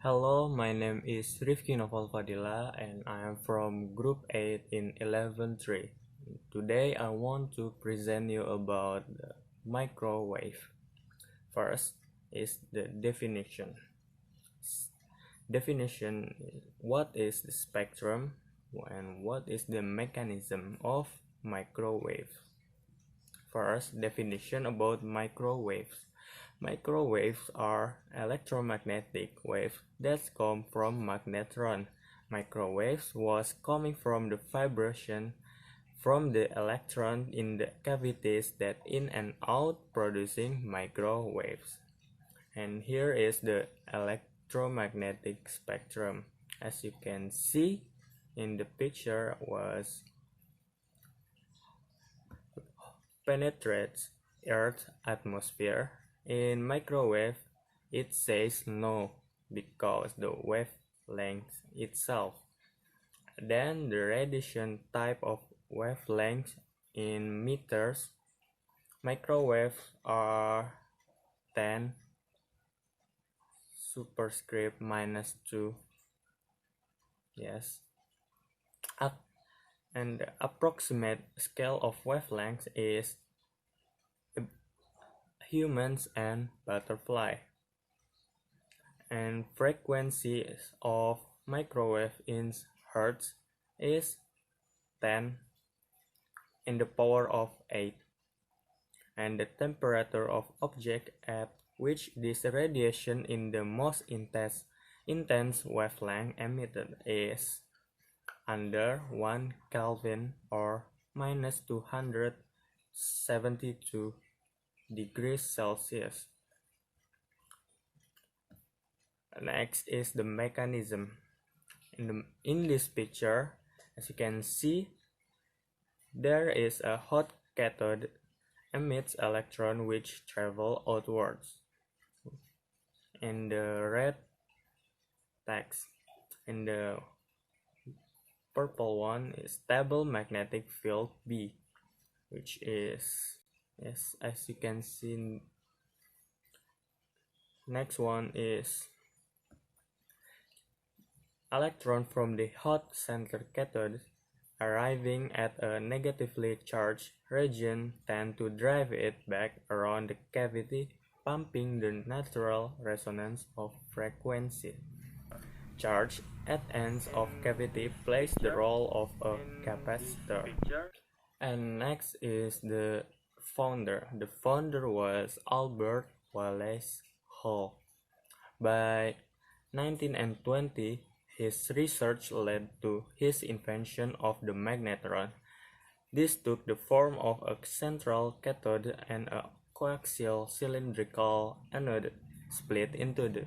Hello, my name is Rifqi Fadhillah and I am from Group 8 in 11.3. Today I want to present you about the microwave. First is the definition. Definition: what is the spectrum and what is the mechanism of microwave? First, definition about microwaves. Microwaves are electromagnetic waves that come from magnetron. Microwaves was coming from the vibration from the electron in the cavities that in and out producing microwaves. And here is the electromagnetic spectrum. As you can see in the picture was penetrates Earth's atmosphere. In microwave, it says no because the wavelength itself. Then the radiation type of wavelength in meters. Microwaves are 10 superscript minus 2. Yes. And the approximate scale of wavelength is humans and butterfly. And frequencies of microwave in hertz is 10 in the power of 8. And the temperature of object at which this radiation in the most intense wavelength emitted is under 1 Kelvin or minus 272 degrees Celsius. Next is the mechanism. In this picture, as you can see, there is a hot cathode emits electron which travel outwards. In the red text, in the purple one is stable magnetic field B, which is, yes, as you can see. Next one is electron from the hot center cathode arriving at a negatively charged region tend to drive it back around the cavity, pumping the natural resonance of frequency. Charge at ends of cavity plays the role of a capacitor. And next is the founder. The founder was Albert Wallace Hall. By 1920, his research led to his invention of the magnetron. This took the form of a central cathode and a coaxial cylindrical anode split into the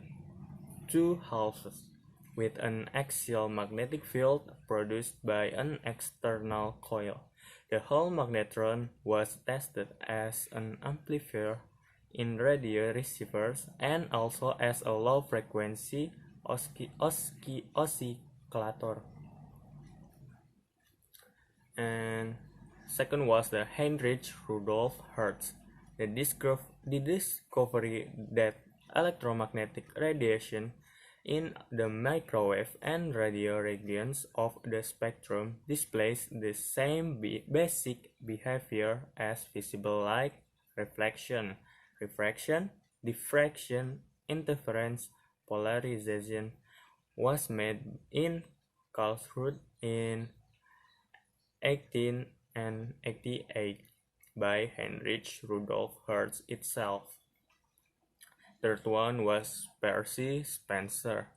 two halves, with an axial magnetic field produced by an external coil. The whole magnetron was tested as an amplifier in radio receivers and also as a low-frequency oscillator. And second was the Heinrich Rudolf Hertz. The discovery that electromagnetic radiation in the microwave and radio regions of the spectrum displays the same basic behavior as visible light: reflection, refraction, diffraction, interference, polarization, was made in Karlsruhe in 1888 by Heinrich Rudolf Hertz itself. Third one was Percy Spencer.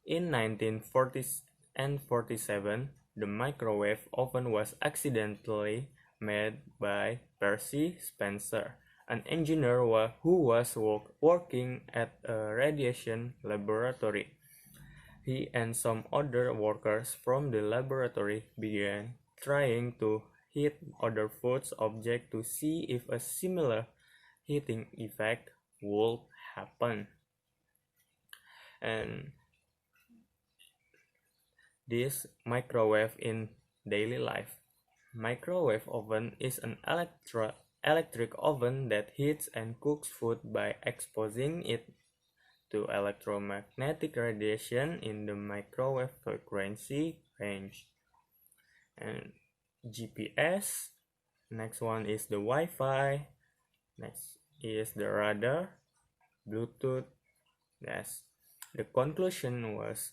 In 1940s and 47, the microwave oven was accidentally made by Percy Spencer, an engineer who was working at a radiation laboratory. He and some other workers from the laboratory began trying to heat other food objects to see if a similar heating effect would happen. And this microwave in daily life. Microwave oven is an electric oven that heats and cooks food by exposing it to electromagnetic radiation in the microwave frequency range. And GPS, next one is the Wi-Fi, next is the radar, Bluetooth. Yes, the conclusion was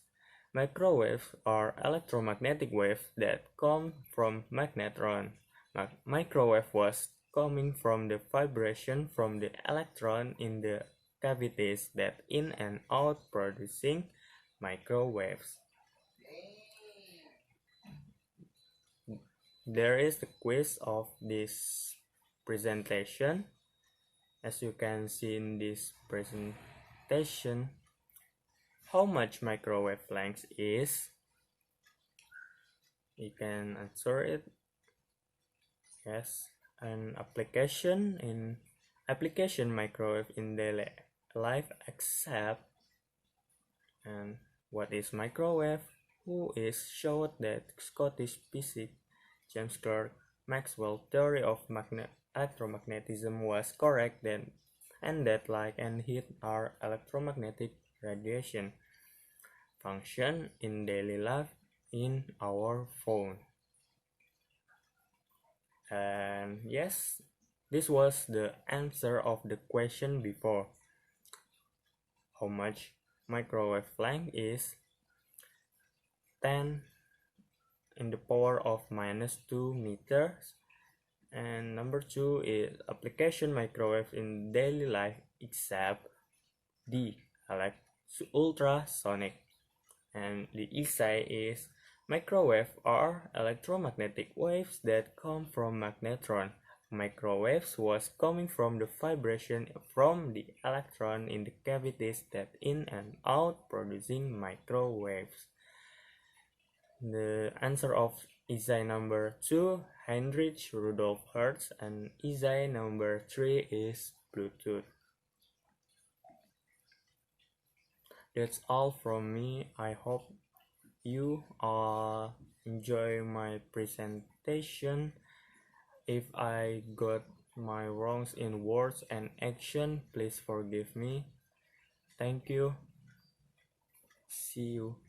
microwaves are electromagnetic waves that come from magnetron. Microwave was coming from the vibration from the electron in the cavities that in and out producing microwaves. There is the quiz of this presentation. As you can see in this presentation, how much microwave length is? You can answer it. Yes, an application microwave in daily life accept. And what is microwave? Who is showed that Scottish physicist James Clerk Maxwell's theory of electromagnetism was correct then, and that light and heat are electromagnetic radiation function in daily life in our phone. And yes, this was the answer of the question before. How much microwave length is 10 in the power of -2 meters. And number 2 is application microwave in daily life except D, ultrasonic. And the essay is microwave are electromagnetic waves that come from magnetron. Microwaves was coming from the vibration from the electron in the cavities that in and out producing microwaves. The answer of essay number 2, Heinrich Rudolf Hertz, and essay number 3 is Bluetooth. That's all from me. I hope you all enjoy my presentation. If I got my wrongs in words and action, please forgive me. Thank you. See you.